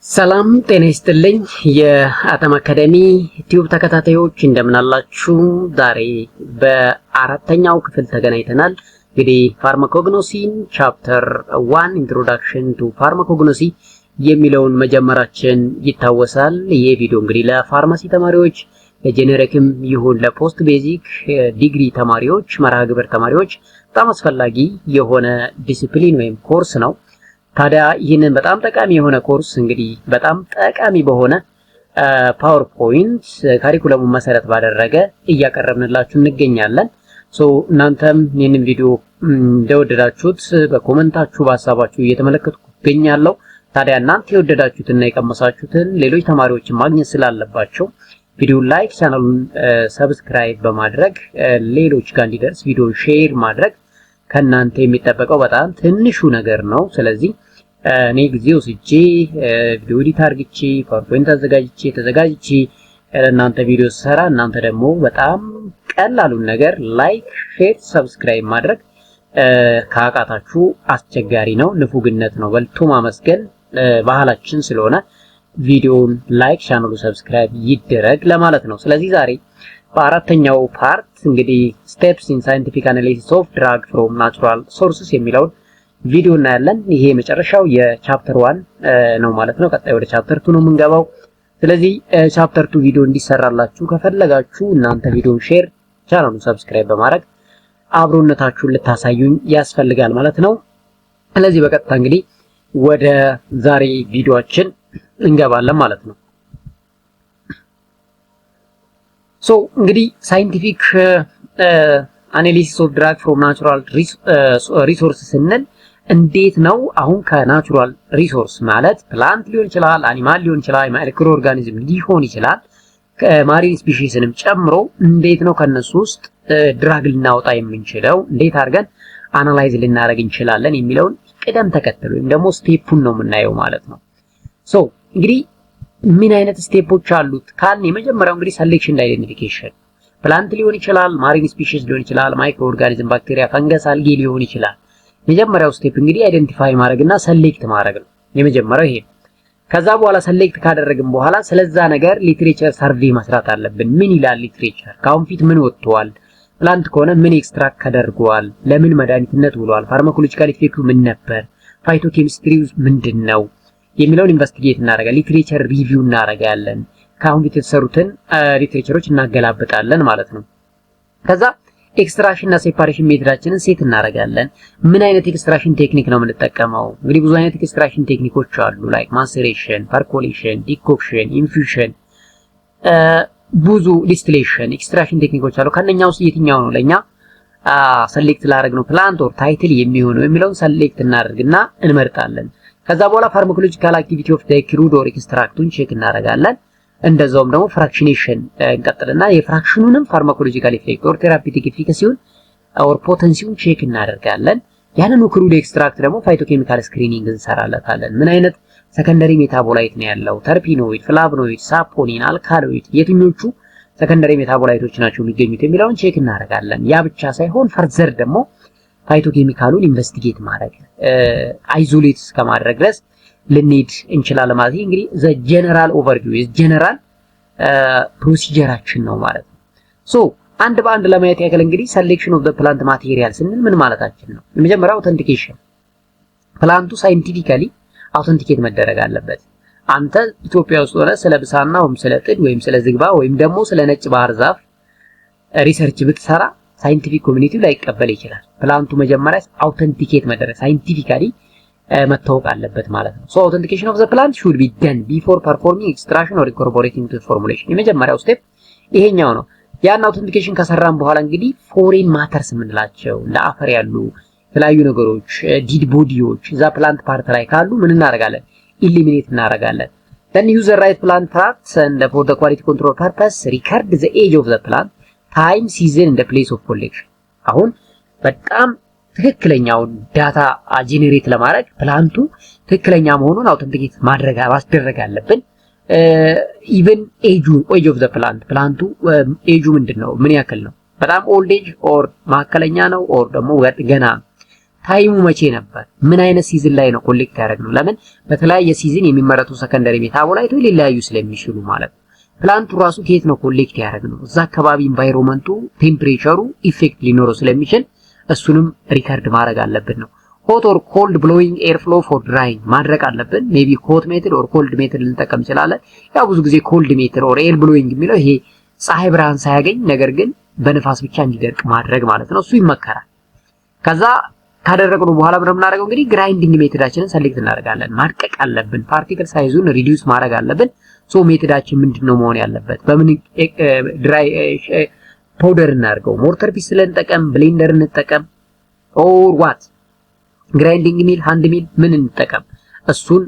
ሰላም ጤና ይስጥልኝ የአተም አካዳሚ ዩቲዩብ ተከታታዮች እንደምን አላችሁ? ዛሬ በአራተኛው ክፍል ተገናኝተናል። እንግዲህ ፋርማኮግኖሲን ቻፕተር 1 ኢንትሮዳክሽን ቱ ፋርማኮግኖሲ የሚለውን መጀመራችን ይታወሳል። ይሄ ቪዲዮ እንግዲህ ለፋርማሲ ተማሪዎች ለጄኔሪክም ይሁን ለፖስት ቤዚክ ዲግሪ ተማሪዎች መርሃ ግብር ተማሪዎች በጣም አስፈላጊ የሆነ ዲሲፕሊን ወይም ኮርስ ነው። ታዲያ ይህንን በጣም ጠቃሚ የሆነ ኮርስ እንግዲህ በጣም ጠቃሚ በሆነ ፓወርፖይንት ካሪኩለሙን መሰረት ባደረገ እያቀረብንላችሁ እንገኛለን። እናንተም ይህንን ቪዲዮ እንደወደዳችሁት በኮሜንታችሁ በሐሳባችሁ እየተመለከትኩ እገኛለሁ። ታዲያ እናንተ የወደዳችሁትና የቀመሳችሁትን ሌሎች ተማሪዎችን ማግኘት ስላለባቸው ቪዲዮ ላይክ፣ ቻናሉን ሰብስክራይብ በማድረግ ሌሎች ጋር እንዲደርስ ቪዲዮ ሼር ማድረግ ከናንተ የሚጠበቀው በጣም ትንሹ ነገር ነው። ስለዚህ እኔ ጊዜ ወስጄ ቪዲዮ ኤዲት አድርጌ ፓወርፖይንት ተዘጋጅቼ እናንተ ቪዲዮ ሰራ፣ እናንተ ደግሞ በጣም ቀላሉን ነገር ላይክ፣ ሼር፣ ሰብስክራይብ ማድረግ ካቃታችሁ አስቸጋሪ ነው፣ ንፉግነት ነው። በልቶ ማመስገን ባህላችን ስለሆነ ቪዲዮውን ላይክ፣ ቻናሉ ሰብስክራይብ ይደረግ ለማለት ነው። ስለዚህ ዛሬ በአራተኛው ፓርት እንግዲህ ስቴፕስ ኢን ሳይንቲፊክ አናሊሲስ ኦፍ ድራግ ፍሮም ናቹራል ሶርስስ የሚለውን ቪዲዮ እናያለን። ይሄ መጨረሻው የቻፕተር 1 ነው ማለት ነው። ቀጣይ ወደ ቻፕተር 2 ነው የምንገባው። ስለዚህ ቻፕተር 2 ቪዲዮ እንዲሰራላችሁ ከፈለጋችሁ እናንተ ቪዲዮን ሼር፣ ቻናሉን ሰብስክራይብ በማድረግ አብሮነታችሁን ልታሳዩኝ ያስፈልጋል ማለት ነው። ስለዚህ በቀጥታ እንግዲህ ወደ ዛሬ ቪዲዮአችን እንገባለን ማለት ነው። እንግዲህ ሳይንቲፊክ አናሊሲስ ኦፍ ድራግ ፍሮም ናቹራል ሪሶርስ ስንል እንዴት ነው አሁን ከናቹራል ሪሶርስ ማለት ፕላንት ሊሆን ይችላል፣ አኒማል ሊሆን ይችላል፣ ማይክሮ ኦርጋኒዝም ሊሆን ይችላል፣ ማሪን ስፒሺስንም ጨምሮ እንዴት ነው ከነሱ ውስጥ ድራግ ልናወጣ የምንችለው፣ እንዴት አድርገን አናላይዝ ልናደርግ እንችላለን የሚለውን ቅደም ተከተል ወይም ደግሞ ስቴፑን ነው የምናየው ማለት ነው። እንግዲህ ምን አይነት ስቴፖች አሉት ካልን የመጀመሪያው እንግዲህ ሰሌክሽን አይደንቲፊኬሽን ፕላንት ሊሆን ይችላል፣ ማሪን ስፒሺስ ሊሆን ይችላል፣ ማይክሮ ኦርጋኒዝም፣ ባክቴሪያ፣ ፈንገስ፣ አልጌ ሊሆን ይችላል። የመጀመሪያው ስቴፕ እንግዲህ አይደንቲፋይ ማድረግና ሰሌክት ማድረግ ነው። የመጀመሪያው ይሄ። ከዛ በኋላ ሰሌክት ካደረግን በኋላ ስለዛ ነገር ሊትሬቸር ሰርቬይ መስራት አለብን። ምን ይላል ሊትሬቸር? ካሁን ፊት ምን ወጥቷል? ፕላንት ከሆነ ምን ኤክስትራክት ተደርጓል? ለምን መድኃኒትነት ውሏል? ፋርማኮሎጂካል ኢፌክቱ ምን ነበር? ፋይቶኬሚስትሪው ምንድነው የሚለውን ኢንቨስቲጌት እናደርጋለን። ሊትሬቸር ሪቪው እናደርጋለን። ካሁን ፊት የተሰሩትን ሊትሬቸሮች እናገላብጣለን ማለት ነው። ከዛ ኤክስትራክሽን እና ሴፓሬሽን ሜትዳችንን ሴት እናደርጋለን። ምን አይነት ኤክስትራክሽን ቴክኒክ ነው የምንጠቀመው? እንግዲህ ብዙ አይነት ኤክስትራክሽን ቴክኒኮች አሉ። ላይክ ማሰሬሽን፣ ፐርኮሌሽን፣ ዲኮክሽን፣ ኢንፊውዥን፣ ብዙ ዲስቲሌሽን ኤክስትራክሽን ቴክኒኮች አሉ። ከነኛ ውስጥ የትኛው ነው ለኛ ሰሌክት ላደርግነው ፕላንት ኦር ታይትል የሚሆነው የሚለውን ሰሌክት እናደርግና እንመርጣለን። ከዛ በኋላ ፋርማኮሎጂካል አክቲቪቲ ኦፍ ዘ ክሩድ ኦር ኤክስትራክቱን ቼክ እናደርጋለን። እንደዛውም ደግሞ ፍራክሽኔሽን እንቀጥልና የፍራክሽኑንም ፋርማኮሎጂካል ኢፌክት ኦር ቴራፒቲክ ኤፊካሲውን ኦር ፖተንሲውን ቼክ እናደርጋለን። ያንኑ ክሩድ ኤክስትራክት ደግሞ ፋይቶኬሚካል ስክሪኒንግ እንሰራለታለን። ምን አይነት ሰከንደሪ ሜታቦላይት ነው ያለው? ተርፒኖይድ፣ ፍላቮኖይድ፣ ሳፖኒን፣ አልካሎይድ የትኞቹ ሰከንደሪ ሜታቦላይቶች ናቸው የሚገኙት የሚለውን ቼክ እናደርጋለን። ያ ብቻ ሳይሆን ፈርዘር ደግሞ ፋይቶኬሚካሉን ኢንቨስቲጌት ማድረግ አይዞሌት እስከማድረግ ድረስ ልንሄድ እንችላለን ማለት ነው። እንግዲህ ዘ ጀነራል ኦቨርቪው ጀነራል ፕሮሲጀራችን ነው ማለት ነው። አንድ በአንድ ለማየት ያክል እንግዲህ ሰሌክሽን ኦፍ ዘ ፕላንት ማቴሪያል ስንል ምን ማለታችን ነው? የመጀመሪያው አውተንቲኬሽን፣ ፕላንቱ ሳይንቲፊካሊ አውተንቲኬት መደረግ አለበት። አንተ ኢትዮጵያ ውስጥ ሆነ ስለ ብሳና ወይም ስለ ጥድ ወይም ስለ ዝግባ ወይም ደግሞ ስለ ነጭ ባህር ዛፍ ሪሰርች ብትሰራ ሳይንቲፊክ ኮሚኒቲው ላይቀበል ይችላል። ፕላንቱ መጀመሪያ አውተንቲኬት መደረግ ሳይንቲፊካሊ መታወቅ አለበት ማለት ነው። አውተንቲኬሽን ኦፍ ዘ ፕላንት ሹድ ቢ ደን ቢፎር ፐርፎርሚንግ ኤክስትራክሽን ኦር ኢንኮርፖሬቲንግ ቱ ፎርሙሌሽን። የመጀመሪያው ስቴፕ ይሄኛው ነው። ያን አውተንቲኬሽን ከሰራን በኋላ እንግዲህ ፎሬን ማተርስ የምንላቸው ለአፈር ያሉ የተለያዩ ነገሮች ዲድ ቦዲዎች እዛ ፕላንት ፓርት ላይ ካሉ ምን እናደርጋለን? ኢሊሚኔት እናደርጋለን። then use the right plant parts and for the quality control purpose record the age of the plant, time, season and the place of collection። አሁን በጣም ትክክለኛውን ዳታ ጄኔሬት ለማድረግ ፕላንቱ ትክክለኛ መሆኑን አውተንቲኬት ማስደረግ አለብን። ኢቭን ኤጅ ኦፍ ዘ ፕላንቱ ኤጁ ምንድነው? ምን ያክል ነው? በጣም ኦልድ ኤጅ ኦር ማከለኛ ነው ኦር ደግሞ ገና ታይሙ መቼ ነበር? ምን አይነት ሲዝን ላይ ነው ኮሌክት ያደረግነው? ለምን በተለያየ ሲዝን የሚመረቱ ሰከንደሪ ሜታቦላይቶች ሊለያዩ ስለሚችሉ ማለት ነው። ፕላንቱ ራሱ ከየት ነው ኮሌክት ያደረግነው? እዛ አካባቢ ኢንቫይሮንመንቱ ቴምፕሬቸሩ ኢፌክት ሊኖረው ስለሚችል እሱንም ሪከርድ ማድረግ አለብን ነው። ሆት ኦር ኮልድ ብሎዊንግ ኤር ፍሎ ፎር ድራይንግ ማድረግ አለብን። ሜቢ ሆት ሜትድ ኦር ኮልድ ሜትድ ልንጠቀም እንችላለን። ያው ብዙ ጊዜ ኮልድ ሜትድ ኦር ኤር ብሎዊንግ የሚለው ይሄ ፀሐይ ብርሃን ሳያገኝ ነገር ግን በንፋስ ብቻ እንዲደርቅ ማድረግ ማለት ነው። እሱ ይመከራል። ከዛ ካደረግነው በኋላ ምንም እናደርገው እንግዲህ ግራይንዲንግ ሜትዳችንን ሰሌክት እናደርጋለን። ማድቀቅ አለብን። ፓርቲክል ሳይዙን ሪዲዩስ ማድረግ አለብን። ሶ ሜትዳችን ምንድነው መሆን ያለበት? በምን ድራይ ፓውደር እናድርገው? ሞርተር ፒስትል እንጠቀም? ብሌንደር እንጠቀም? ኦር ዋት ግራይንዲንግ ሚል ሃንድ ሚል ምን እንጠቀም? እሱን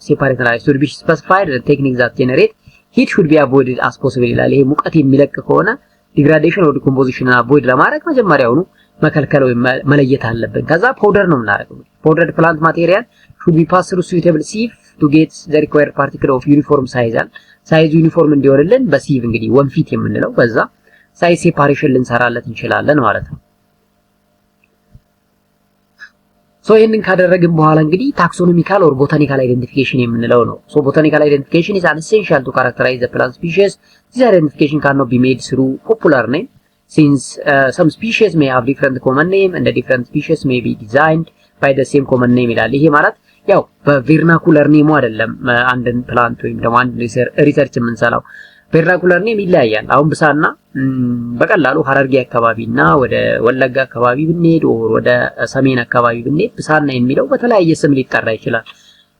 ሴፓሬት ላይ should be specified the techniques that generate heat should be avoided as possible ይላል። ይሄ ሙቀት የሚለቅ ከሆነ ዲግራዴሽን ኦር ዲኮምፖዚሽን አቮይድ ለማድረግ መጀመሪያውኑ መከልከል ወይ መለየት አለብን። ከዛ ፓውደር ነው የምናደርገው። ፓውደርድ ፕላንት ማቴሪያል should be passed through suitable sieve to get the required particle of uniform size ሳይዙ ዩኒፎርም እንዲሆንልን በሲቭ እንግዲህ ወንፊት የምንለው በዛ ሳይዝ ሴፓሬሽን ልንሰራለት እንችላለን ማለት ነው። ሶ ይሄንን ካደረግን በኋላ እንግዲህ ታክሶኖሚካል ኦር ቦታኒካል አይደንቲፊኬሽን የምንለው ነው። ሶ ቦታኒካል አይደንቲፊኬሽን is an essential to characterize the plant species. This identification cannot be made through popular name since some species may have different common name and the different species may be designed by the same common name ይላል። ይሄ ማለት ያው በቬርናኩለር ኔሙ አይደለም አንድን ፕላንት ወይም ደግሞ አንድ ሪሰርች የምንሰራው ቬርናኩለር ኔም ይለያያል። አሁን ብሳና በቀላሉ ሐረርጌ አካባቢና ወደ ወለጋ አካባቢ ብንሄድ ኦር ወደ ሰሜን አካባቢ ብንሄድ ብሳና የሚለው በተለያየ ስም ሊጠራ ይችላል።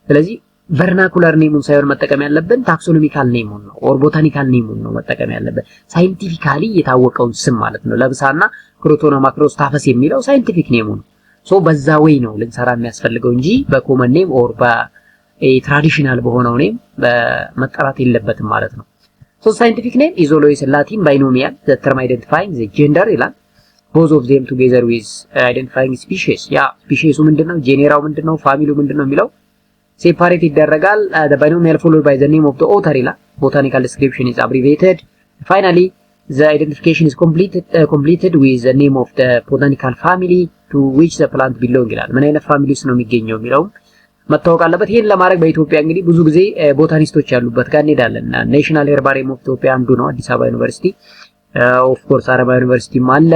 ስለዚህ ቨርናኩለር ኔሙን ሳይሆን መጠቀም ያለብን ታክሶኖሚካል ኔሙን ነው ኦር ቦታኒካል ኔሙን ነው መጠቀም ያለብን። ሳይንቲፊካሊ የታወቀውን ስም ማለት ነው። ለብሳና ክሮቶና ማክሮስታፈስ የሚለው ሳይንቲፊክ ኔሙ ነው። ሶ በዛ ወይ ነው ልንሰራ የሚያስፈልገው እንጂ በኮመን ኔም ኦር በትራዲሽናል በሆነው ኔም መጠራት የለበትም ማለት ነው። So scientific name is always Latin binomial, the term identifying the gender ይላል both of them together with identifying species. ያ ስፒሺሱ ምንድነው? ጄኔራው ምንድነው? ፋሚሊው ምንድነው የሚለው ሴፓሬት ይደረጋል። the binomial followed by the name of the author ይላል. Botanical description is abbreviated. Finally the identification is completed with the name of the botanical family to which the plant belong ይላል። ምን አይነት ፋሚሊ ውስጥ ነው የሚገኘው የሚለው መታወቅ አለበት። ይሄን ለማድረግ በኢትዮጵያ እንግዲህ ብዙ ጊዜ ቦታኒስቶች ያሉበት ጋር እንሄዳለን። ናሽናል ሄርባሪየም ኦፍ ኢትዮጵያ አንዱ ነው አዲስ አበባ ዩኒቨርሲቲ። ኦፍ ኮርስ አረባ ዩኒቨርሲቲም አለ።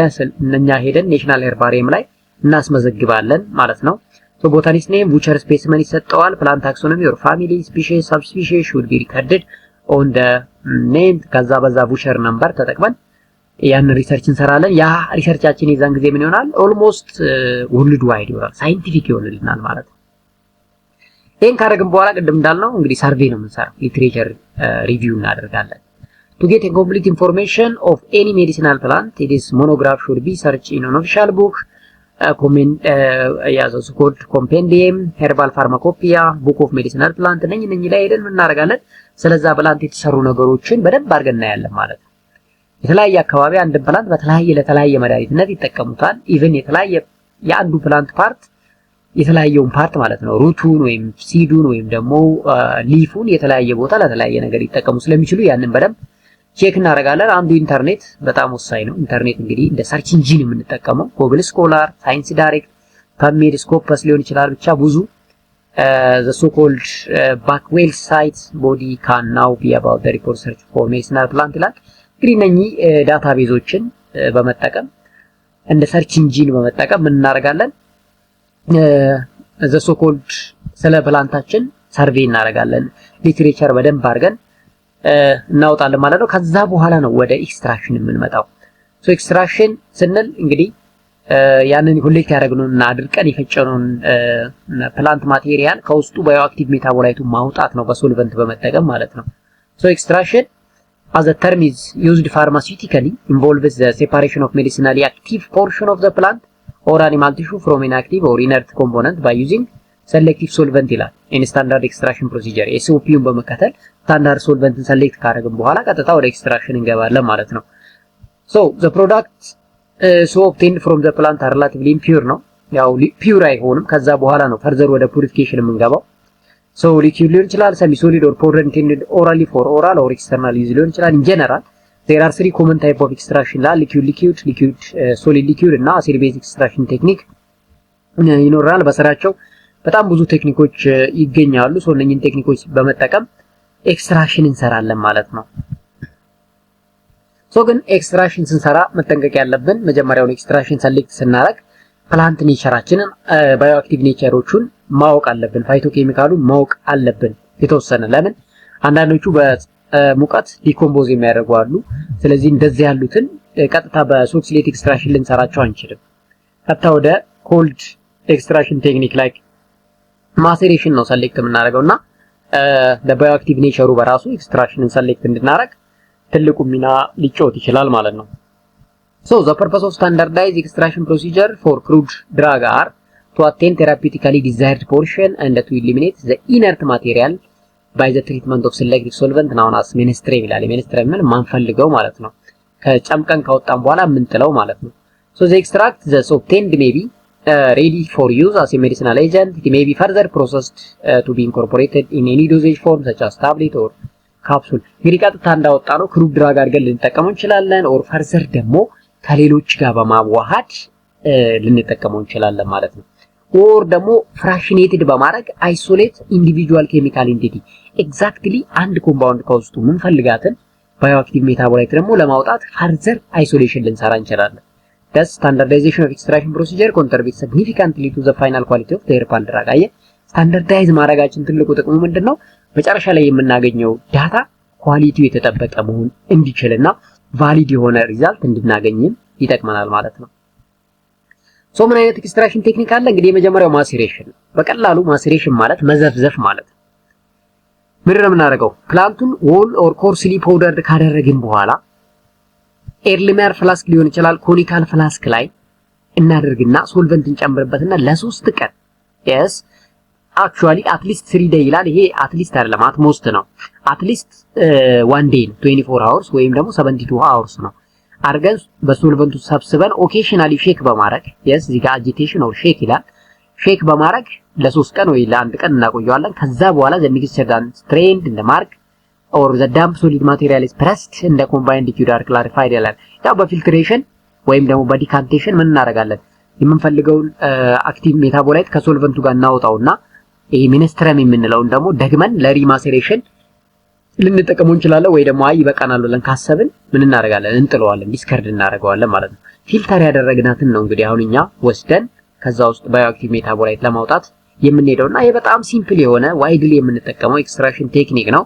እኛ ሄደን ናሽናል ሄርባሪየም ላይ እናስመዘግባለን ማለት ነው። ሶ ቦታኒስት ኔም ቡቸር ስፔሲመን ይሰጠዋል። ፕላንት ታክሶኖሚ ኦር ፋሚሊ ስፒሺስ ሰብ ስፒሺስ should be recorded on the name። ከዛ በዛ ቡቸር ነምበር ተጠቅመን ያን ሪሰርች እንሰራለን። ያ ሪሰርቻችን የዛን ጊዜ ምን ይሆናል? ኦልሞስት ወርልድ ዋይድ ይሆናል፣ ሳይንቲፊክ ይሆንልናል ማለት ነው። ይሄን ካደረግን በኋላ ቅድም እንዳልነው እንግዲህ ሰርቬይ ነው የምንሰራው። ሊትሬቸር ሪቪው እናደርጋለን። to get a complete information of any medicinal plant it is monograph should be searched in an official book ያዘ ስኮድ ኮምፔንዲየም herbal pharmacopoeia book of medicinal plant ነኝ ላይ ሄደን እናደርጋለን። ስለዛ ፕላንት የተሰሩ ነገሮችን በደንብ አድርገን እናያለን ማለት ነው። የተለያየ አካባቢ አንድ ፕላንት ለተለያየ መድኃኒትነት ይጠቀሙታል። ኢቭን የተለያየ የአንዱ ፕላንት ፓርት የተለያየውን ፓርት ማለት ነው ሩቱን ወይም ሲዱን ወይም ደግሞ ሊፉን የተለያየ ቦታ ለተለያየ ነገር ይጠቀሙ ስለሚችሉ ያንን በደንብ ቼክ እናደርጋለን። አንዱ ኢንተርኔት በጣም ወሳኝ ነው። ኢንተርኔት እንግዲህ እንደ ሰርች ኢንጂን የምንጠቀመው ጉግል ስኮላር፣ ሳይንስ ዳይሬክት፣ ፐብሜድ፣ ስኮፐስ ሊሆን ይችላል። ብቻ ብዙ the so called backwell site body can now be about the report search for medicinal plant ይላል። እንግዲህ እነኚህ ዳታቤዞችን በመጠቀም እንደ ሰርች ኢንጂን በመጠቀም ምን እናደርጋለን? the so called ስለ ፕላንታችን ሰርቬይ እናደርጋለን። ሊትሬቸር በደንብ አድርገን እናውጣለን ማለት ነው። ከዛ በኋላ ነው ወደ ኤክስትራክሽን የምንመጣው። ሶ ኤክስትራክሽን ስንል እንግዲህ ያንን ኮሌክት ያደረግነውና አድርቀን የፈጨነውን ፕላንት ማቴሪያል ከውስጡ ባዮአክቲቭ ሜታቦላይቱን ማውጣት ነው በሶልቨንት በመጠቀም ማለት ነው። ሶ ኤክስትራክሽን as a term is used pharmaceutically involves the separation of medicinally active portion of the plant or animal tissue from inactive or inert component by using selective solvent ይላል። in standard extraction procedure SOP-ን በመከተል ስታንዳርድ ሶልቨንትን ሰሌክት ካደረግን በኋላ ቀጥታ ወደ ኤክስትራክሽን እንገባለን ማለት ነው። so the product so obtained from the plant are relatively impure ነው። ያው ፒውር አይሆንም። ከዛ በኋላ ነው ፈርዘር ወደ ፑሪፊኬሽን የምንገባው። so liquid ሊሆን ይችላል፣ semi solid or powder intended orally for oral or external use ሊሆን ይችላል። in general there are three common type of extraction la liquid solid liquid እና acid base extraction technique ይኖራል። በስራቸው በጣም ብዙ ቴክኒኮች ይገኛሉ። ሶ እነኚህን ቴክኒኮች በመጠቀም ኤክስትራክሽን እንሰራለን ማለት ነው። ሶ ግን ኤክስትራክሽን ስንሰራ መጠንቀቅ ያለብን መጀመሪያውን ኤክስትራክሽን ሰሌክት ስናደርግ ፕላንት ኔቸራችንን ባዮአክቲቭ ኔቸሮቹን ማወቅ አለብን። ፋይቶኬሚካሉን ማወቅ አለብን የተወሰነ። ለምን አንዳንዶቹ በሙቀት ዲኮምፖዝ የሚያደርጉ አሉ። ስለዚህ እንደዚህ ያሉትን ቀጥታ በሶክሲሌት ኤክስትራክሽን ልንሰራቸው አንችልም። ቀጥታ ወደ ኮልድ ኤክስትራክሽን ቴክኒክ ላይክ ማሴሬሽን ነው ሰሌክት የምናደርገውና ለባዮአክቲቭ ኔቸሩ በራሱ ኤክስትራክሽንን ሰሌክት እንድናደርግ ትልቁ ሚና ሊጫወት ይችላል ማለት ነው። So the purpose of standardized extraction procedure for crude drug are to attain therapeutically desired portion and to eliminate the inert material by the treatment of selective solvent known as mainstream ይላል። mainstream ምን ማንፈልገው ማለት ነው። ከጨምቀን ካወጣን በኋላ የምንጥለው ማለት ነው። So the extract thus obtained may be ready for use as a medicinal agent. It may be further processed to be incorporated in any dosage form such as tablet or capsule. እንግዲህ ቀጥታ እንዳወጣ ነው ክሩድ ድራግ አድርገን ልንጠቀመው እንችላለን። ኦር ፈርዘር ደግሞ ከሌሎች ጋር በማዋሃድ ልንጠቀመው እንችላለን ማለት ነው። ኦር ደግሞ ፍራክሽኔትድ በማድረግ አይሶሌት ኢንዲቪጁዋል ኬሚካል ኢንቲቲ ኤግዛክትሊ አንድ ኮምፓውንድ ከውስጡ የምንፈልጋትን ባዮአክቲቭ ሜታቦላይት ደግሞ ለማውጣት ፈርዘር አይሶሌሽን ልንሰራ እንችላለን። Thus standardization of extraction procedure contributes significantly to the final quality of the herbal drug. ስታንዳርዳይዝ ማድረጋችን ትልቁ ጥቅሙ ምንድነው? መጨረሻ ላይ የምናገኘው ዳታ ኳሊቲው የተጠበቀ መሆን እንዲችልና ቫሊድ የሆነ ሪዛልት እንድናገኝም ይጠቅመናል ማለት ነው። ሶ ምን አይነት ኤክስትራክሽን ቴክኒክ አለ? እንግዲህ የመጀመሪያው ማሴሬሽን። በቀላሉ ማሴሬሽን ማለት መዘፍዘፍ ማለት ነው። ምንድነው የምናደርገው? ፕላንቱን ዎል ኦር ኮርስሊ ፓውደርድ ካደረግን በኋላ ኤርሊሜር ፍላስክ ሊሆን ይችላል ኮኒካል ፍላስክ ላይ እናደርግና ሶልቨንት እንጨምርበትና ለ3 ቀን yes actually at least 3 day ይላል። ይሄ at least አይደለም አትሞስት ነው። at least 1 day 24 hours ወይም ደግሞ 72 hours ነው አርገን በሶልቨንቱ ሰብስበን ኦኬሽናሊ ሼክ በማድረግ yes እዚህ ጋር አጂቴሽን ኦር ሼክ ይላል። ሼክ በማድረግ ለ3 ቀን ወይ ለ1 ቀን እናቆየዋለን። ከዛ በኋላ the mixture done strained in the mark or the damp solid material is pressed in the combined liquid are clarified ይላል። ያው በፊልትሬሽን ወይም ደግሞ በዲካንቴሽን ምን እናደርጋለን? የምንፈልገውን አክቲቭ ሜታቦላይት ከሶልቨንቱ ጋር እናወጣውና ይሄ ሚኒስትረም የምንለውን ደግሞ ደግመን ለሪማሴሬሽን ልንጠቀመው እንችላለን። ወይ ደግሞ አይ ይበቃናል ብለን ካሰብን ምን እናደርጋለን? እንጥለዋለን፣ ዲስከርድ እናደርገዋለን ማለት ነው። ፊልተር ያደረግናትን ነው እንግዲህ አሁን እኛ ወስደን ከዛ ውስጥ ባዮአክቲቭ ሜታቦላይት ለማውጣት የምንሄደውና ይሄ በጣም ሲምፕል የሆነ ዋይድሊ የምንጠቀመው ኤክስትራክሽን ቴክኒክ ነው።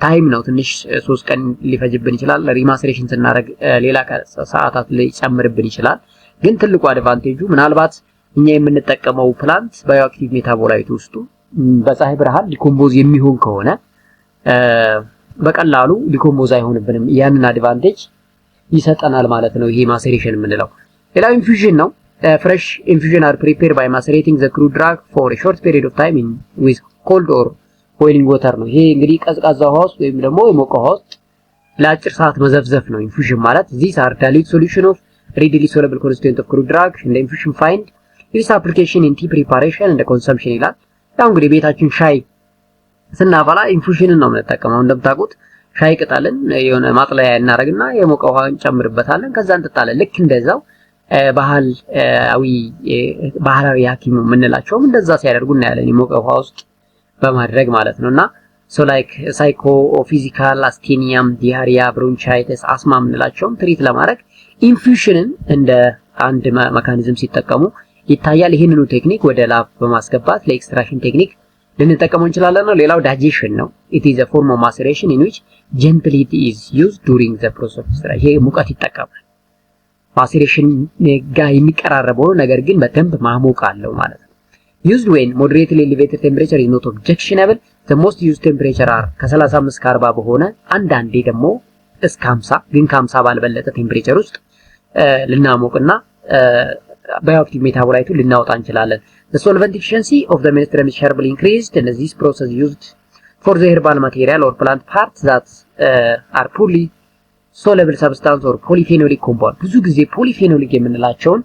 ታይም ነው ትንሽ 3 ቀን ሊፈጅብን ይችላል። ሪማሴሬሽን ስናደርግ ሌላ ሰዓታት ሊጨምርብን ይችላል። ግን ትልቁ አድቫንቴጁ ምናልባት እኛ የምንጠቀመው ፕላንት ባዮአክቲቭ ሜታቦላይት ውስጡ በፀሐይ ብርሃን ዲኮምፖዝ የሚሆን ከሆነ በቀላሉ ዲኮምፖዝ አይሆንብንም። ያንን አድቫንቴጅ ይሰጠናል ማለት ነው ይሄ ማሴሬሽን የምንለው። ሌላው ኢንፊውዥን ነው። ፍሬሽ ኢንፊውዥን አር ፕሪፔርድ ባይ ማሴሬቲንግ ዘ ክሩድ ድራግ ፎር ኤ ሾርት ፔሪድ ኦፍ ታይም ኢን ዊዝ ኮልድ ኦር ቦይሊንግ ዋተር ነው። ይሄ እንግዲህ ቀዝቃዛ ውሃ ውስጥ ወይም ደግሞ የሞቀ ውሃ ውስጥ ለአጭር ሰዓት መዘፍዘፍ ነው ኢንፊውዥን ማለት። these are dilute solution of readily soluble constituent of crude drug and infusion find its application in tea preparation and consumption ይላል። ያው እንግዲህ ቤታችን ሻይ ስናፈላ ኢንፉዥንን ነው የምንጠቀመው። እንደምታውቁት ሻይ ቅጠልን የሆነ ማጥለያ እናደርግና የሞቀ ውሃ እንጨምርበታለን፣ ከዛ እንጠጣለን። ልክ እንደዛው ባህላዊ ሐኪም የምንላቸውም እንደዛ ሲያደርጉ እናያለን፣ የሞቀ ውሃ ውስጥ በማድረግ ማለት ነውና ሶ ላይክ ሳይኮ ፊዚካል አስቴኒያም፣ ዲያሪያ፣ ብሮንቻይተስ፣ አስማ የምንላቸውም ትሪት ለማድረግ ኢንፊውዥንን እንደ አንድ ሜካኒዝም ሲጠቀሙ ይታያል። ይሄንኑ ቴክኒክ ወደ ላብ በማስገባት ለኤክስትራክሽን ቴክኒክ ልንጠቀመው እንችላለን ነው። ሌላው ዳይጀሽን ነው። it is a form of maceration in which gentle heat is used during the process of extraction። ይሄ ሙቀት ይጠቀማል። ማሴሬሽን ጋር የሚቀራረበው ነገር ግን በደንብ ማሞቅ አለው ማለት ነው። used when moderately elevated temperature is not objectionable. the most used temperature are ከ35 እስከ 40 በሆነ አንዳንዴ ደግሞ እስከ 50 ግን ከ50 ባልበለጠ ቴምፕሬቸር ውስጥ ልናሞቅና ባዮአክቲቭ ሜታቦላይቱን ልናወጣ እንችላለን። the solvent efficiency of the ministrum is sharply increased and this process used for the herbal material or plant parts that are poorly soluble substance or polyphenolic compound። ብዙ ጊዜ ፖሊፌኖሊክ የምንላቸውን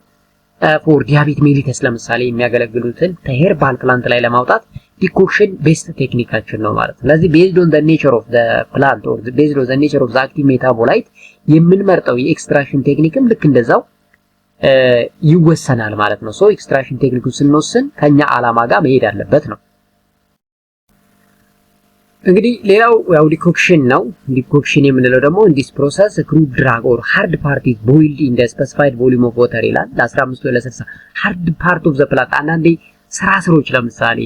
ፎር ዲያቤት ሜሊተስ ለምሳሌ የሚያገለግሉትን ከሄርባል ፕላንት ላይ ለማውጣት ዲኮክሽን ቤስት ቴክኒካችን ነው ማለት ነው። ስለዚህ based on the nature of the plant or based on the nature of the active metabolite የምንመርጠው የኤክስትራክሽን ቴክኒክም ልክ እንደዛው ይወሰናል ማለት ነው። ሶ ኤክስትራክሽን ቴክኒኩን ስንወስን ከኛ ዓላማ ጋር መሄድ አለበት ነው። እንግዲህ ሌላው ያው ዲኮክሽን ነው። ዲኮክሽን የምንለው ደግሞ in this process crude drug or hard part is boiled in the specified volume of water ይላል ለ15 ወይ ለ60 hard part of the plant። አንዳንዴ ስራስሮች ለምሳሌ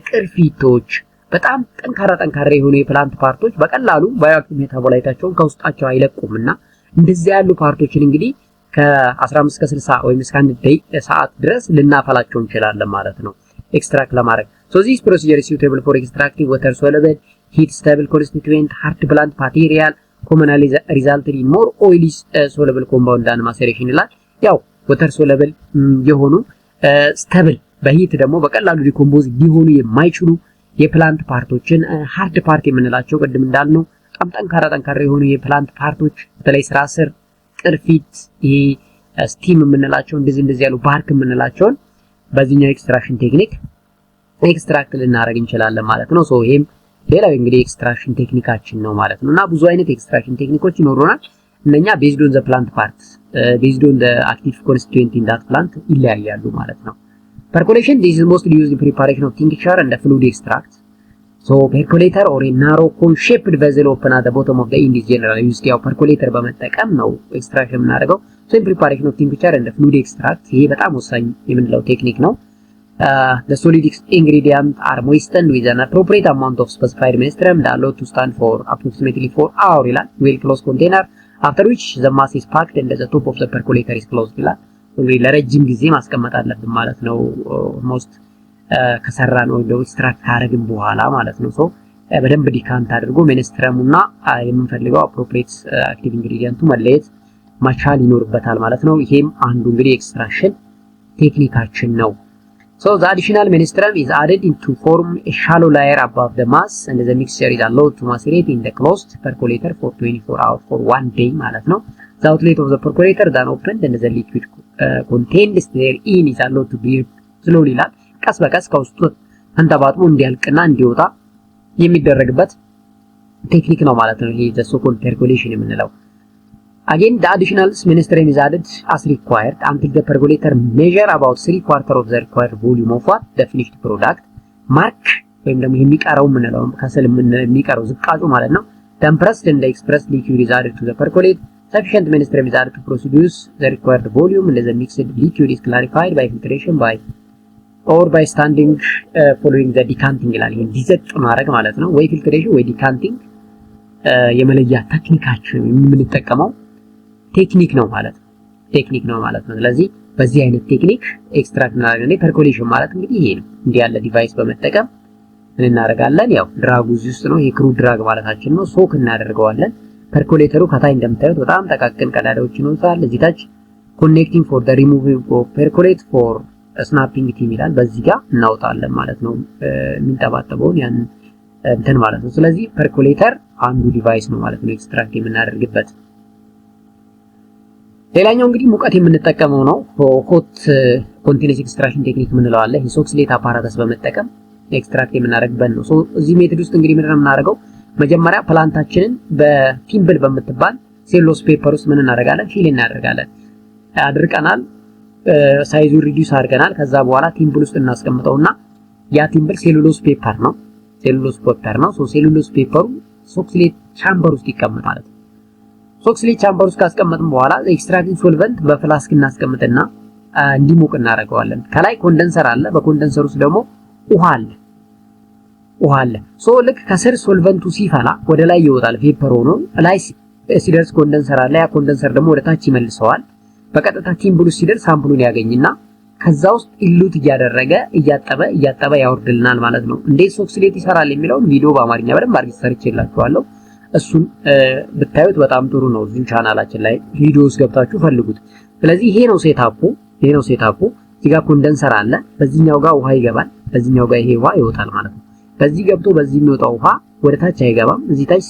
ቅርፊቶች በጣም ጠንካራ የሆኑ የፕላንት ፓርቶች በቀላሉ ባዮአክቲቭ ሜታቦላይታቸውን ከውስጣቸው አይለቁምና እንደዚህ ያሉ ፓርቶችን እንግዲህ ከ15 እስከ 60 ወይም እስከ 1 ሰዓት ድረስ ልናፈላቸው እንችላለን ማለት ነው ኤክስትራክት ለማድረግ። so this procedure is suitable for extracting water soluble heat stable constituent hard plant material commonly resulting in more oily soluble compound than maceration ይላል። ያው water soluble የሆኑ stable በሂት ደግሞ በቀላሉ ዲኮምፖዝ ሊሆኑ የማይችሉ የፕላንት ፓርቶችን ሃርድ ፓርት የምንላቸው ቅድም እንዳልነው በጣም ጠንካራ የሆኑ የፕላንት ፓርቶች በተለይ ስራ ስር ቅርፊት ስቲም የምንላቸው እንደዚህ ያሉ ባርክ የምንላቸውን በዚህኛው ኤክስትራክሽን ቴክኒክ ኤክስትራክት ልናደርግ እንችላለን ማለት ነው። ሶ ይሄም ሌላው እንግዲህ ኤክስትራክሽን ቴክኒካችን ነው ማለት ነው። እና ብዙ አይነት ኤክስትራክሽን ቴክኒኮች ይኖሩናል። እነኛ ቤዝድ ኦን ዘ ፕላንት ፓርት ቤዝድ ኦን ዘ አክቲቭ ኮንስቲትዩንት ኢን ዳት ፕላንት ይለያያሉ ማለት ነው። percolation this is mostly used in preparation of tincture and fluid extract. so percolator or a narrow cone shaped vessel open at the bottom of the end is generally used ያው percolator በመጠቀም ነው ኤክስትራክሽን የምናደርገው። so in preparation of tincture and fluid extract ይሄ በጣም ወሳኝ የምንለው ቴክኒክ ነው። the solid ingredient are moistened with an appropriate amount of specified menstruum allowed to stand for approximately 4 hours ይላል well closed container after which the mass is packed and the top of the percolator is closed ይላል። እንግዲህ ለረጅም ጊዜ ማስቀመጥ አለብን ማለት ነው። ኦልሞስት ከሰራን ወይ ደግሞ ኤክስትራክት ካደረግን በኋላ ማለት ነው። ሶ በደንብ ዲካንት አድርጎ ሜንስትረሙና የምንፈልገው አፕሮፕሪየት አክቲቭ ኢንግሪዲየንቱ መለየት መቻል ይኖርበታል ማለት ነው። ይሄም አንዱ እንግዲህ ኤክስትራክሽን ቴክኒካችን ነው። so the additional menstruum is added to form a shallow layer above the mass and the mixture is allowed to macerate in the closed percolator for 24 hours for 1 day ማለት ነው። the outlet of the percolator then opened and the liquid contained therein is allowed to be slowly ይላል። ቀስ በቀስ ከውስጡ አንተባጥሞ እንዲያልቅና እንዲወጣ የሚደረግበት ቴክኒክ ነው ማለት ነው። ይሄ the so-called percolation የምንለው again the additional menstruum is added as required until the percolator measure about 3/4 of the required volume of what the finished product mark ወይም ደግሞ የሚቀረው ምንለው ከስል የሚቀረው ዝቃጩ ማለት ነው። then pressed and the expressed liquid is added to the percolate sufficient menstruum is added to produce the required volume and the mixed liquid is clarified by filtration by or by standing following the decanting ይላል። ይሄን ዲዘጥ ማድረግ ማለት ነው ወይ ፊልትሬሽን ወይ ዲካንቲንግ የመለያ ቴክኒካችን የምንጠቀመው ቴክኒክ ነው ማለት ነው። ስለዚህ በዚህ አይነት ቴክኒክ ኤክስትራክት እናደርጋለን። ፐርኮሌሽን ማለት እንግዲህ ይሄ ነው። እንዲህ ያለ ዲቫይስ በመጠቀም እናደርጋለን። ያው ድራጉ እዚህ ውስጥ ነው። ይሄ ክሩድ ድራግ ማለታችን ነው። ሶክ እናደርገዋለን። ፐርኮሌተሩ ከታይ እንደምታዩት በጣም ጠቃቅን ቀዳዳዎች ይኖሩታል። እዚህ ታች ኮኔክቲንግ ፎር ዘ ሪሙቪንግ ኦፍ ፐርኮሌት ፎር ስናፒንግ ቲም ይላል። በዚህ ጋር እናውጣለን ማለት ነው የሚንጠባጠበውን ያን እንትን ማለት ነው። ስለዚህ ፐርኮሌተር አንዱ ዲቫይስ ነው ማለት ነው ኤክስትራክት የምናደርግበት። ሌላኛው እንግዲህ ሙቀት የምንጠቀመው ነው። ሆት ኮንቲኒየስ ኤክስትራክሽን ቴክኒክ የምንለው አለ። ሂሶክስሌት አፓራተስ በመጠቀም ኤክስትራክት የምናደርግበት ነው። እዚህ ሜትድ ውስጥ እንግዲህ ምንድነው የምናደርገው? መጀመሪያ ፕላንታችንን በቲምብል በምትባል ሴሎስ ፔፐር ውስጥ ምን እናደርጋለን? ፊል እናደርጋለን። አድርቀናል፣ ሳይዙን ሪዲዩስ አድርገናል። ከዛ በኋላ ቲምብል ውስጥ እናስቀምጠውና ያ ቲምብል ሴሉሎስ ፔፐር ነው። ሴሉሎስ ፔፐሩ ሶክስሌት ቻምበር ውስጥ ይቀመጣል ማለት ነው። ሶክስሌት ቻምበር ውስጥ ካስቀመጥን በኋላ ኤክስትራክቲንግ ሶልቨንት በፍላስክ እናስቀምጥና እንዲሞቅ እናደርገዋለን። ከላይ ኮንደንሰር አለ፣ በኮንደንሰር ውስጥ ደግሞ ውሃ አለ። ሶ ልክ ከስር ሶልቨንቱ ሲፈላ ወደ ላይ ይወጣል ፔፐር ሆኖ፣ ላይ ሲደርስ ኮንደንሰር አለ። ያ ኮንደንሰር ደግሞ ወደ ታች ይመልሰዋል። በቀጥታ ቲምብሉ ሲደርስ ሳምፕሉን ያገኝና ከዛ ውስጥ ኢሉት እያደረገ እያጠበ ያወርድልናል ማለት ነው። እንዴት ሶክስሌት ይሰራል የሚለውን ቪዲዮ በአማርኛ በደንብ አድርጌ ሰርቼላችኋለሁ። እሱን ብታዩት በጣም ጥሩ ነው። እዚህ ቻናላችን ላይ ቪዲዮስ ገብታችሁ ፈልጉት። ስለዚህ ይሄ ነው ሴታፑ። እዚህ ጋር ኮንደንሰር አለ፣ በዚህኛው ጋር ውሃ ይገባል፣ በዚህኛው ጋር ይሄ ውሃ ይወጣል ማለት ነው። በዚህ ገብቶ በዚህ የሚወጣው ውሃ ወደ ታች አይገባም። እዚህ ታች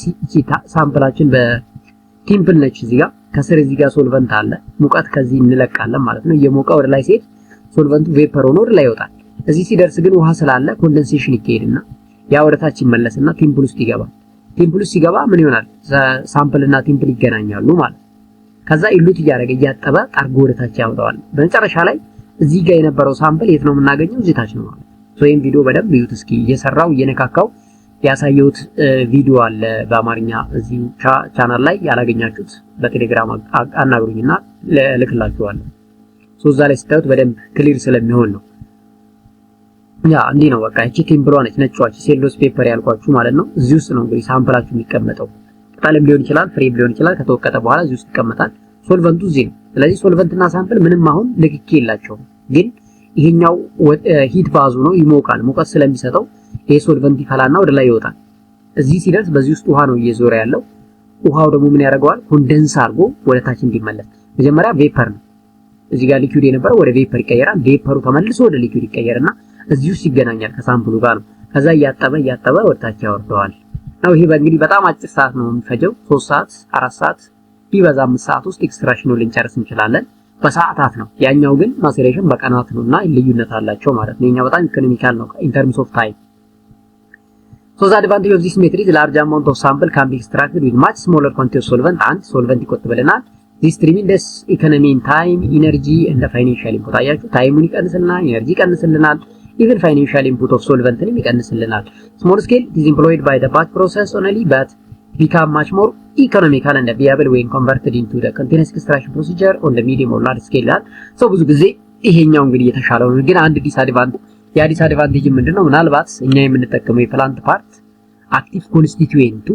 ሳምፕላችን በቲምፕል ነች። እዚህ ጋር ከስር እዚህ ጋር ሶልቨንት አለ፣ ሙቀት ከዚህ እንለቃለን ማለት ነው። እየሞቀ ወደ ላይ ሲሄድ ሶልቨንቱ ቬፐር ሆኖ ወደ ላይ ይወጣል። እዚህ ሲደርስ ግን ውሃ ስላለ ኮንደንሴሽን ይካሄድና ያ ወደ ታች ይመለስና ቲምፕል ውስጥ ይገባል። ቲምፕል ውስጥ ሲገባ ምን ይሆናል? ሳምፕል እና ቲምፕል ይገናኛሉ ማለት ነው። ከዛ ኢሉት እያደረገ እያጠበ ጠርጎ ወደታች ያወጣዋል። በመጨረሻ ላይ እዚህ ጋር የነበረው ሳምፕል የት ነው የምናገኘው? እዚህ ታች ነው ማለት ነው። ይሄን ቪዲዮ በደንብ እዩት እስኪ። እየሰራው እየነካካው ያሳየሁት ቪዲዮ አለ በአማርኛ እዚህ ቻናል ላይ። ያላገኛችሁት በቴሌግራም አናግሩኝና ልክላችኋለሁ። እዛ ላይ ስታዩት በደንብ ክሊር ስለሚሆን ነው። ያ እንዲህ ነው በቃ። እቺ ቴምፕሏ ነች ነጭዋች ሴሎስ ፔፐር ያልኳችሁ ማለት ነው። እዚህ ውስጥ ነው እንግዲህ ሳምፕላችሁ የሚቀመጠው። ቅጠልም ሊሆን ይችላል፣ ፍሬም ሊሆን ይችላል። ከተወቀጠ በኋላ እዚህ ውስጥ ይቀመጣል። ሶልቨንቱ እዚህ ነው። ስለዚህ ሶልቨንትና ሳምፕል ምንም አሁን ንክኪ የላቸውም። ግን ይሄኛው ሂት ባዙ ነው፣ ይሞቃል። ሙቀት ስለሚሰጠው ይሄ ሶልቨንት ይፈላና ወደ ላይ ይወጣል። እዚህ ሲደርስ በዚህ ውስጥ ውሃ ነው እየዞረ ያለው። ውሃው ደግሞ ምን ያደርገዋል? ኮንደንስ አድርጎ ወደ ታች እንዲመለስ። መጀመሪያ ቬፐር ነው እዚህ ጋር ሊኩዊድ የነበረው ወደ ቬፐር ይቀየራል። ቬፐሩ ተመልሶ ወደ ሊኩዊድ ይቀየርና እዚህ ውስጥ ይገናኛል ከሳምፕሉ ጋር ነው። ከዛ እያጠበ ወደ ታች ያወርደዋል ነው። ይሄ በእንግዲህ በጣም አጭር ሰዓት ነው የሚፈጀው። 3 ሰዓት 4 ሰዓት ቢበዛ 5 ሰዓት ውስጥ ኤክስትራክሽኑን ልንጨርስ እንችላለን። በሰዓታት ነው። ያኛው ግን ማሴሬሽን በቀናት ነውና ልዩነት አላቸው ማለት ነው። የኛው በጣም ኢኮኖሚካል ነው in terms of time. So the advantage of this method is large amount of sample can be extracted with much smaller quantity of solvent and solvent ይቆጥብልናል። this tremendous economy in time, energy and financial input አያችሁ፣ ታይሙን ይቀንስልናል፣ ኤነርጂ ይቀንስልናል፣ even financial input of solventንም ይቀንስልናል። small scale is employed by the batch process only but become much more economical and viable when converted into the continuous extraction procedure on the medium or large scale ይላል። ብዙ ጊዜ ይሄኛው እንግዲህ የተሻለው ነው። ግን አንድ ዲስአድቫንቴጅ ምንድነው? ምናልባት እኛ የምንጠቀመው የፕላንት ፓርት አክቲቭ ኮንስቲትዩዌንቱ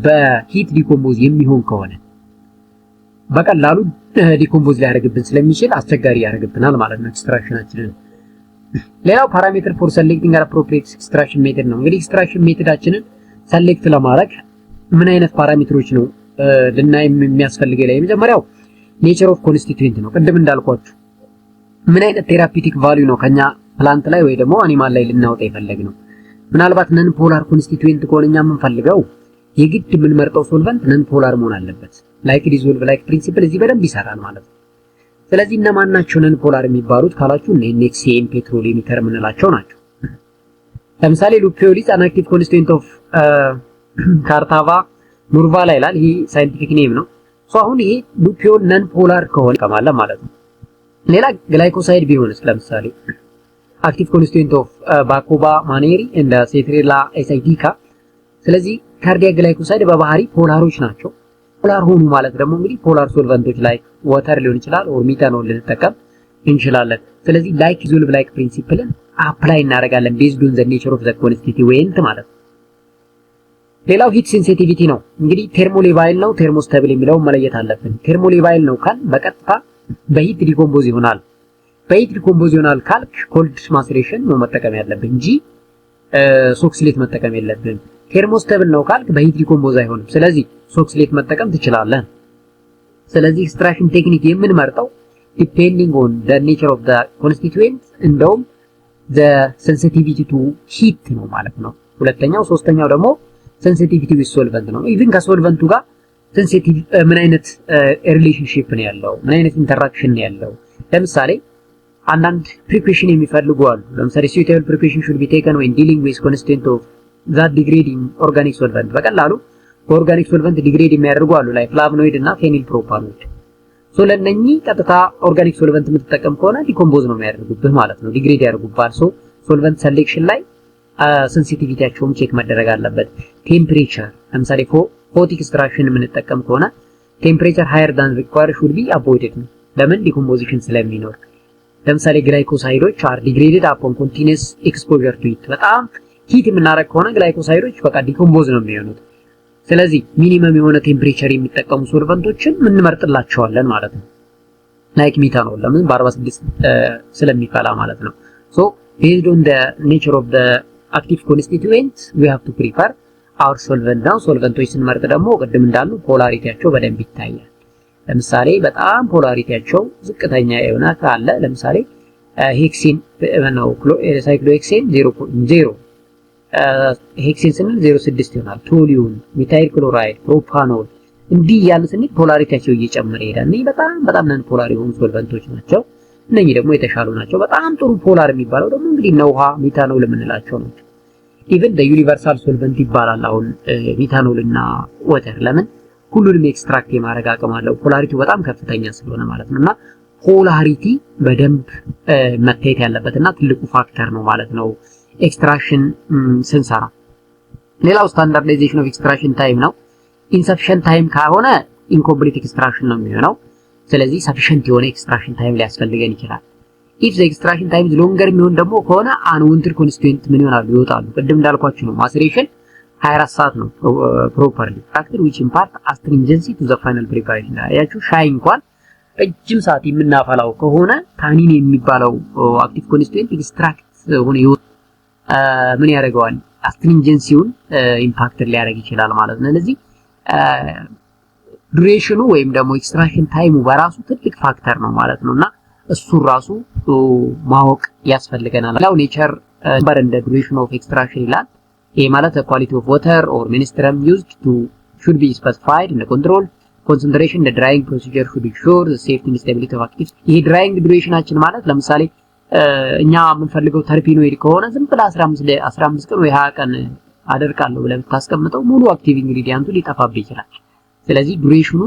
በሂት ዲኮምፖዝ የሚሆን ከሆነ በቀላሉ ዲኮምፖዝ ሊያደርግብን ስለሚችል አስቸጋሪ ያደርግብናል ማለት ነው ኤክስትራክሽናችንን። ሌላው ፓራሜትር ፎር ሰሌክቲንግ አፕሮፕሪየት ኤክስትራክሽን ሜተድ ነው። እንግዲህ ኤክስትራክሽን ሜተዳችንን ሰሌክት ለማድረግ ምን አይነት ፓራሜትሮች ነው ልናይ የሚያስፈልገው? ላይ የመጀመሪያው ኔቸር ኦፍ ኮንስቲትዩዌንት ነው። ቅድም እንዳልኳችሁ ምን አይነት ቴራፒውቲክ ቫልዩ ነው ከኛ ፕላንት ላይ ወይ ደግሞ አኒማል ላይ ልናወጣ የፈለግነው። ምናልባት ነን ፖላር ኮንስቲትዩዌንት ከሆነ እኛ የምንፈልገው የግድ የምንመርጠው ሶልቨንት ነን ፖላር መሆን አለበት። ላይክ ዲዞልቭ ላይክ ፕሪንሲፕል እዚህ በደንብ ይሰራል ማለት ነው። ስለዚህ እነማን ናቸው ነን ፖላር የሚባሉት ካላችሁ ኤንኤክሲኤን ፔትሮሊየም ኢተር የምንላቸው ናቸው። ለምሳሌ ሉፒዮል ኢዝ አን አክቲቭ ኮንስቲትዩዌንት ኦፍ ካርታቫ ኑርቫላ ይላል። ይሄ ሳይንቲፊክ ኔም ነው። አሁን ይሄ ሉፒዮል ነን ፖላር ከሆነ ከማለ ማለት ነው። ሌላ ግላይኮሳይድ ቢሆንስ ለምሳሌ አክቲቭ ኮንስቲትዩዌንት ኦፍ ባኮባ ማኔሪ እንደ ሴትሬላ ኤሳይዲካ። ስለዚህ ካርዲያክ ግላይኮሳይድ በባህሪ ፖላሮች ናቸው። ፖላር ሆኑ ማለት ደግሞ እንግዲህ ፖላር ሶልቨንቶች ላይ ዋተር ሊሆን ይችላል ኦር ሚታኖል ልንጠቀም እንችላለን። ስለዚህ ላይክ ዲዞልቭ ላይክ ፕሪንሲፕልን አፕላይ እናደርጋለን ቤዝድ ኦን ዘ ኔቸር ኦፍ ዘ ኮንስቲትዩዌንት ማለት ነው። ሌላው ሂት ሴንሲቲቪቲ ነው። እንግዲህ ቴርሞሌቫይል ነው ቴርሞስታብል የሚለው መለየት አለብን። ቴርሞሌቫይል ነው ካል በቀጥታ በሂት ዲኮምፖዝ ይሆናል። በሂት ዲኮምፖዝ ይሆናል ካልክ ኮልድ ማሴሬሽን ነው መጠቀም ያለብን እንጂ ሶክስሌት መጠቀም የለብን። ቴርሞስታብል ነው ካልክ በሂት ዲኮምፖዝ አይሆንም። ስለዚህ ሶክስሌት መጠቀም ትችላለህ። ስለዚህ ኤክስትራክሽን ቴክኒክ የምንመርጠው ዲፔንዲንግ ኦን ዘ ኔቸር ኦፍ ዘ ኮንስቲትዩዌንት እንደውም ዘ ሴንሲቲቪቲ ቱ ሂት ነው ማለት ነው። ሁለተኛው ሶስተኛው ደግሞ ሴንሲቲቪቲ ዊዝ ሶልቨንት ነው። ኢቭን ከሶልቨንቱ ጋር ሴንሲቲቭ ምን አይነት ሪሌሽንሺፕ ነው ያለው፣ ምን አይነት ኢንተራክሽን ነው ያለው። ለምሳሌ አንዳንድ ፕሪኩዌሽን የሚፈልጉ አሉ። ለምሳሌ suitable preparation should be taken when dealing with constituent of that degrading organic solvent። በቀላሉ በኦርጋኒክ ሶልቨንት ዲግሬድ የሚያደርጉ አሉ ላይ ፍላቮኖይድ እና ፌኒል ፕሮፓኖይድ። ለነኚህ ቀጥታ ኦርጋኒክ ሶልቨንት የምትጠቀም ከሆነ ዲኮምፖዝ ነው የሚያደርጉብህ ማለት ነው፣ ዲግሬድ ያደርጉባል። ሶልቨንት ሴሌክሽን ላይ ሴንሲቲቪቲያቸውም ቼክ መደረግ አለበት። ቴምፕሬቸር ለምሳሌ ሆት ኤክስትራክሽን የምንጠቀም ከሆነ ቴምፕሬቸር ሃየር ዳን ሪኳየርድ ሹድ ቢ አቮይድድ ነው። ለምን? ዲኮምፖዚሽን ስለሚኖር። ለምሳሌ ግላይኮሳይዶች አር ዲግሬድድ አፖን ኮንቲኒየስ ኤክስፖዠር ቱ ሂት። በጣም ሂት የምናደርግ ከሆነ ግላይኮሳይዶች በቃ ዲኮምፖዝ ነው የሚሆኑት። ስለዚህ ሚኒመም የሆነ ቴምፕሬቸር የሚጠቀሙ ሶልቨንቶችን እንመርጥላቸዋለን ማለት ነው። ላይክ ሚታኖል ለምን በ46 ስለሚፈላ ማለት ነው። based on the nature of the active constituent we have to prepare our solvent now። ሶልቨንቶች ስንመርጥ ደግሞ ቅድም እንዳሉ ፖላሪቲያቸው በደንብ ይታያል። ለምሳሌ በጣም ፖላሪቲያቸው ዝቅተኛ የሆነ ካለ ለምሳሌ ሄክሲን ነው ሳይክሎሄክሴን 0.0 ሄክሲን ስንል 0.6 ይሆናል። ቶሊዩም፣ ሚታይል ክሎራይድ፣ ፕሮፓኖል እንዲህ ያሉት ስንል ፖላሪቲያቸው እየጨመረ ይሄዳል። እነዚህ በጣም ነን ፖላር የሆኑ ሶልቨንቶች ናቸው። እነኚህ ደግሞ የተሻሉ ናቸው። በጣም ጥሩ ፖላር የሚባለው ደግሞ እንግዲህ ውሃ ሚታኖል የምንላቸው ናቸው። ኢቭን ዩኒቨርሳል ሶልቨንት ይባላል አሁን ሚታኖል እና ወተር። ለምን? ሁሉንም ኤክስትራክት የማድረግ አቅም አለው ፖላሪቲው በጣም ከፍተኛ ስለሆነ ማለት ነውና ፖላሪቲ በደንብ መታየት ያለበትና ትልቁ ፋክተር ነው ማለት ነው ኤክስትራክሽን ስንሰራ። ሌላው ስታንዳርዳይዜሽን ኦፍ ኤክስትራክሽን ታይም ነው። ኢንሰፊሽንት ታይም ከሆነ ኢንኮምፕሊት ኤክስትራክሽን ነው የሚሆነው። ስለዚህ ሰፊሽንት የሆነ ኤክስትራክሽን ታይም ሊያስፈልገን ይችላል። ኢፍ ዘ ኤክስትራክሽን ታይም ሎንገር የሚሆን ደግሞ ከሆነ አንዋንትድ ኮንስቲትዩንት ምን ይሆናሉ ይወጣሉ። ቅድም እንዳልኳችሁ ነው ማሰሬሽን 24 ሰዓት ነው ፕሮፐርሊ ፋክተር which impart astringency to the final preparation። ያያችሁ ሻይ እንኳን ረጅም ሰዓት የምናፈላው ከሆነ ታኒን የሚባለው አክቲቭ ኮንስቲትዩንት ኤክስትራክት ሆነ ምን ያደርገዋል አስትሪንጀንሲውን ኢምፓክት ሊያደርግ ይችላል ማለት ነው። ስለዚህ ዱሬሽኑ ወይም ደግሞ ኤክስትራክሽን ታይሙ በራሱ ትልቅ ፋክተር ነው ማለት ነውና እሱ ራሱ ማወቅ ያስፈልገናል። ሌላው ኔቸር ነበር እንደ ዱሬሽን ኦፍ ኤክስትራክሽን ይላል። ይሄ ማለት ኳሊቲ ኦፍ ዋተር ኦር ሚኒስትረም ዩዝድ ቱ should be specified in the control concentration the drying procedure should ensure the safety and stability of actives። ይሄ drying ዱሬሽናችን ማለት ለምሳሌ እኛ የምንፈልገው ተርፒኖይድ ከሆነ ዝም ብለ 15 ቀን ወይ 20 ቀን አደርቃለሁ ብለህ ብታስቀምጠው ሙሉ አክቲቭ ኢንግሪዲየንቱ ሊጠፋብህ ይችላል። ስለዚህ ዱሬሽኑ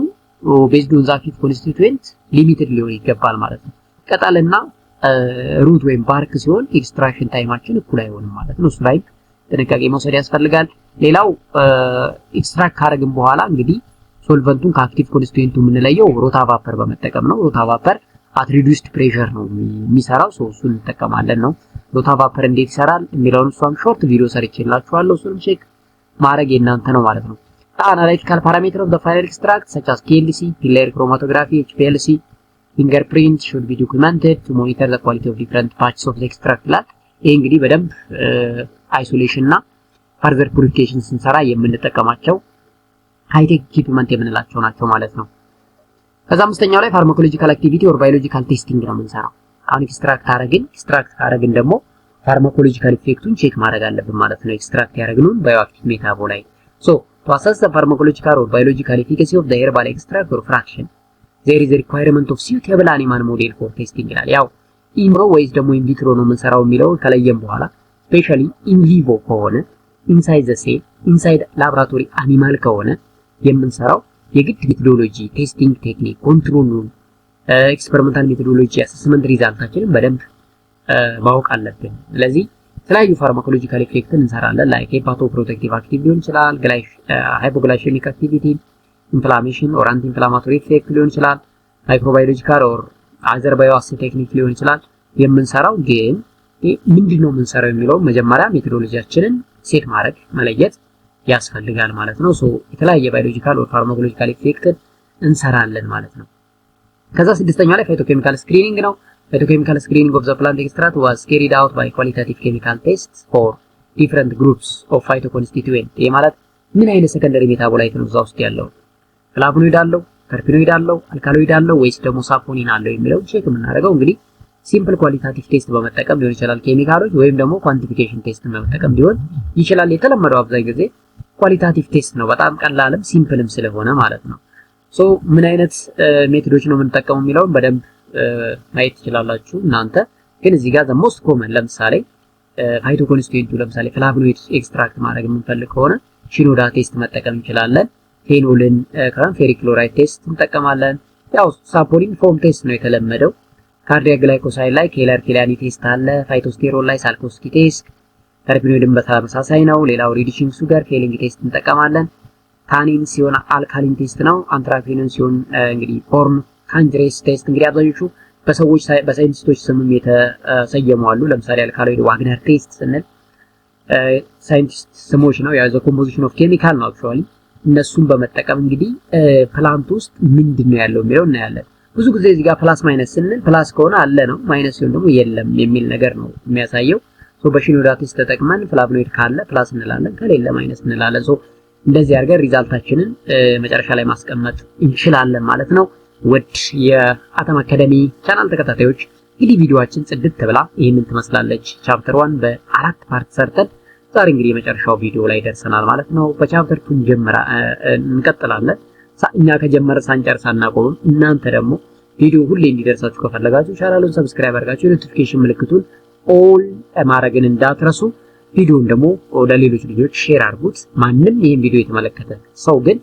ቤዝድ ኦን ዘ አክቲቭ ኮንስቲትዩንት ሊሚትድ ሊሆን ይገባል ማለት ነው። ቅጠልና ሩት ወይም ባርክ ሲሆን ኤክስትራክሽን ታይማችን እኩል አይሆንም ማለት ነው። እሱ ላይ ጥንቃቄ መውሰድ ያስፈልጋል። ሌላው ኤክስትራክት ካረግን በኋላ እንግዲህ ሶልቨንቱን ከአክቲቭ ኮንስቲትዩንቱ የምንለየው ሮታ ቫፐር በመጠቀም ነው። ሮታ ቫፐር አት ሪዱስድ ፕሬሸር ነው የሚሰራው። እሱን እንጠቀማለን ነው። ሮታ ቫፐር እንዴት ይሰራል የሚለውን እሷም ሾርት ቪዲዮ ሰርቼላችኋለሁ። እሱንም ቼክ ማድረግ የእናንተ ነው ማለት ነው። Analytical parameters of the final extract such as KLC, pillar chromatography, HPLC, fingerprint should be documented to monitor the quality of different parts of the extract ይላል። ይሄ እንግዲህ በደንብ አይሶሌሽን እና ፈርዘር ፑሪፊኬሽን ስንሰራ የምንጠቀማቸው ሃይቴክ ኢኩዊፕመንት የምንላቸው ናቸው ማለት ነው። ከዛ አምስተኛው ላይ ፋርማኮሎጂካል አክቲቪቲ ኦር ባዮሎጂካል ቴስቲንግ ነው የምንሰራው። አሁን ኤክስትራክት ካረግን ደግሞ ፋርማኮሎጂካል ኢፌክቱን ቼክ ማድረግ አለብን ማለት ነው። ኤክስትራክት ያደረግነውን ባዮአክቲቭ ሜታቦላይት to assess the pharmacological or biological efficacy of the herbal extract or fraction there is a requirement of suitable animal model for testing ይላል። ያው ኢንሮ ወይስ ደግሞ ኢን ቪትሮ ነው የምንሰራው የሚለው ከለየም በኋላ ስፔሻሊ ኢን ቪቮ ከሆነ ኢንሳይድ ዘ ሴል ኢንሳይድ ላቦራቶሪ አኒማል ከሆነ የምንሰራው የግድ ሜቶዶሎጂ ቴስቲንግ ቴክኒክ ኮንትሮሉን ኤክስፐሪመንታል ሜቶዶሎጂ አሰስመንት ሪዛልታችንን በደንብ ማወቅ አለብን። ስለዚህ የተለያዩ ፋርማኮሎጂካል ኢፌክትን እንሰራለን። ላይክ ሄፓቶ ፕሮቴክቲቭ አክቲቭ ሊሆን ይችላል፣ ሃይፖግላይሴሚክ አክቲቪቲ፣ ኢንፍላሜሽን ኦር አንቲ ኢንፍላማቶሪ ኢፌክት ሊሆን ይችላል፣ ማይክሮባዮሎጂካል ኦር አዘር ባዮአሴ ቴክኒክ ሊሆን ይችላል። የምንሰራው ግን ምንድነው የምንሰራው የሚለው መጀመሪያ ሜቶዶሎጂያችንን ሴት ማድረግ መለየት ያስፈልጋል ማለት ነው። የተለያየ ባዮሎጂካል ኦር ፋርማኮሎጂካል ኢፌክትን እንሰራለን ማለት ነው። ከዛ ስድስተኛው ላይ ፋይቶኬሚካል ስክሪኒንግ ነው። Phytochemical screening of the plant extract was carried out by qualitative chemical tests for different groups of phytoconstituent። ይሄ ማለት ምን አይነት ሰከንደሪ ሜታቦላይት ነው እዛ ውስጥ ያለው? ፍላቮኖይድ አለው፣ ተርፒኖይድ አለው፣ አልካሎይድ አለው ወይስ ደግሞ ሳፖኒን አለው የሚለው ቼክ የምናደርገው እንግዲህ ሲምፕል ኳሊታቲቭ ቴስት በመጠቀም ሊሆን ይችላል ኬሚካሎች፣ ወይም ደግሞ ኳንቲፊኬሽን ቴስት በመጠቀም ሊሆን ይችላል። የተለመደው አብዛኛው ጊዜ ኳሊታቲቭ ቴስት ነው፣ በጣም ቀላልም ሲምፕልም ስለሆነ ማለት ነው። ምን አይነት ሜቶዶች ነው የምንጠቀመው የሚለውን በደንብ ማየት ትችላላችሁ እናንተ። ግን እዚህ ጋር ሞስት ኮመን ለምሳሌ ፋይቶኮንስቲትዩንቱ ለምሳሌ ፍላቮኖይድ ኤክስትራክት ማድረግ የምንፈልግ ከሆነ ሺኖዳ ቴስት መጠቀም እንችላለን። ፌኖልን ከፌሪክ ክሎራይድ ቴስት እንጠቀማለን። ያው ሳፖኒን ፎም ቴስት ነው የተለመደው። ካርዲያክ ግላይኮሳይድ ላይ ኬለር ኪላኒ ቴስት አለ። ፋይቶስቴሮል ላይ ሳልኮስኪ ቴስት፣ ተርፒኖይድን በተመሳሳይ ነው። ሌላው ሪዲሽንግ ሱጋር ኬሊንግ ቴስት እንጠቀማለን። ታኒን ሲሆን አልካሊን ቴስት ነው። አንትራፊንን ሲሆን እንግዲህ ፎርም ካንጅሬስ ቴስት እንግዲህ አብዛኞቹ በሰዎች በሳይንቲስቶች ስምም የተሰየሙ አሉ። ለምሳሌ አልካሎይድ ዋግነር ቴስት ስንል ሳይንቲስት ስሞች ነው። ያው ዘ ኮምፖዚሽን ኦፍ ኬሚካል ነው አክቹአሊ። እነሱን በመጠቀም እንግዲህ ፕላንት ውስጥ ምንድነው ያለው የሚለው እናያለን። ብዙ ጊዜ እዚህ ጋር ፕላስ ማይነስ ስንል ፕላስ ከሆነ አለ ነው፣ ማይነስ ሲሆን ደግሞ የለም የሚል ነገር ነው የሚያሳየው። በሺኖዳ ቴስት ተጠቅመን ፍላቮኖይድ ካለ ፕላስ እንላለን፣ ከሌለ ማይነስ እንላለን። እንደዚህ አድርገን ሪዛልታችንን መጨረሻ ላይ ማስቀመጥ እንችላለን ማለት ነው። ውድ የአተም አካዳሚ ቻናል ተከታታዮች እንግዲህ ቪዲዮአችን ጽድት ብላ ይሄንን ትመስላለች። ቻፕተር 1 በአራት ፓርት ሰርተን ዛሬ እንግዲህ የመጨረሻው ቪዲዮ ላይ ደርሰናል ማለት ነው። በቻፕተር 2 እንቀጥላለን። እኛ ከጀመረ ሳንጨርስ አናቆምም። እናንተ ደግሞ ቪዲዮ ሁሌ እንዲደርሳችሁ ከፈለጋችሁ ቻናሉን ሰብስክራይብ አድርጋችሁ የኖቲፊኬሽን ምልክቱን ኦል ማድረግን እንዳትረሱ። ቪዲዮውን ደግሞ ወደ ሌሎች ልጆች ሼር አድርጉት። ማንም ይሄን ቪዲዮ የተመለከተ ሰው ግን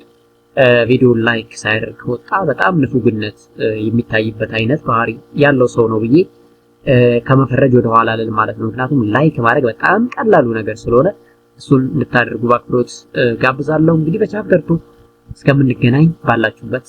ቪዲዮን ላይክ ሳያደርግ ወጣ በጣም ንፉግነት የሚታይበት አይነት ባህሪ ያለው ሰው ነው ብዬ ከመፈረጅ ወደ ኋላ አልል ማለት ነው። ምክንያቱም ላይክ ማድረግ በጣም ቀላሉ ነገር ስለሆነ እሱን እንድታደርጉ በአክብሮት ጋብዛለሁ። እንግዲህ በቻፕተር 2 እስከምንገናኝ ባላችሁበት